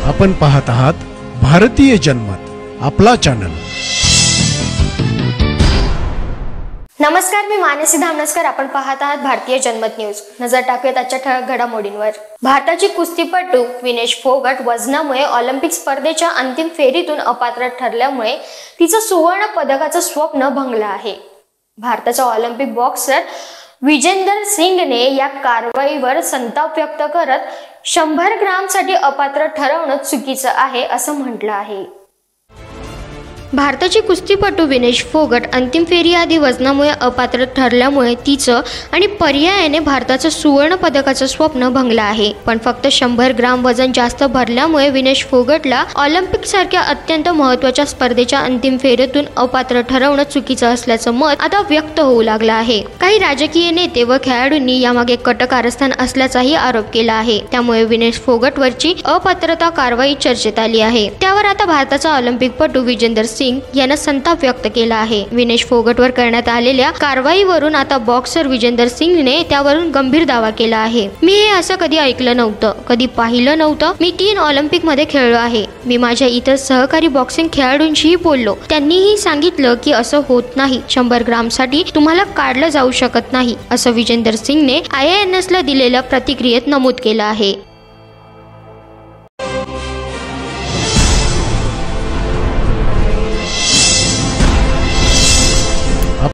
आपण पाहत आहात भारतीय जनमत, आपला चॅनल। नमस्कार, मी मानसी धामनसकर। आपण पाहत आहात भारतीय जनमत न्यूज। नजर टाकूयात आजच्या ठळक घडामोडींवर। भारताची कुस्तीपटू विनेश फोगट वजनामुळे ऑलिम्पिक स्पर्धेच्या अंतिम फेरीतून अपात्र ठरल्यामुळे तिचं सुवर्ण पदकाचं स्वप्न भंगलं आहे। भारताचा ऑलिम्पिक बॉक्सर विजेंदर सिंगने या कारवाईवर संताप व्यक्त करत 100 ग्रामसाठी अपात्र ठरवणं चुकीचं आहे असं म्हटलं आहे। भारताची कुस्तीपटू विनेश फोगट अंतिम फेरीआधी वजनामुळे अपात्र ठरल्यामुळे तिचं आणि पर्यायाने भारताचं सुवर्ण पदकाचं स्वप्न भंगलं आहे। पण फक्त 100 ग्राम वजन जास्त भरल्यामुळे विनेश फोगटला ऑलिम्पिक सारख्या अत्यंत महत्त्वाच्या स्पर्धेच्या अंतिम फेरीतून अपात्र ठरवणं चुकीचं असल्याचं मत आता व्यक्त होऊ लागलं आहे। काही राजकीय नेते व खेळाडूंनी यामागे कट कारस्थान असल्याचाही आरोप केला आहे। त्यामुळे विनेश फोगटवरची अपात्रता कारवाई चर्चेत आली आहे। त्यावर आता भारताचा ऑलिम्पिकपटू विजेंदर सिंग यांना संताप व्यक्त केला आहे। विनेश फोगटवर करण्यात आलेल्या कारवाईवरून आता बॉक्सर विजेंदर सिंगने त्यावरून गंभीर दावा केला आहे। मी हे असं कधी ऐकलं नव्हतं, कधी पाहिलं नव्हतं। मी 3 ऑलिम्पिक मध्ये खेळलो आहे। मी माझ्या इतर सहकारी बॉक्सिंग खेळाडूंशीही बोललो, त्यांनीही सांगितलं की असं होत नाही। 100 ग्रामसाठी तुम्हाला काढलं जाऊ शकत नाही, असं विजेंदर सिंगने IANS ला दिलेल्या प्रतिक्रियेत नमूद केलं आहे।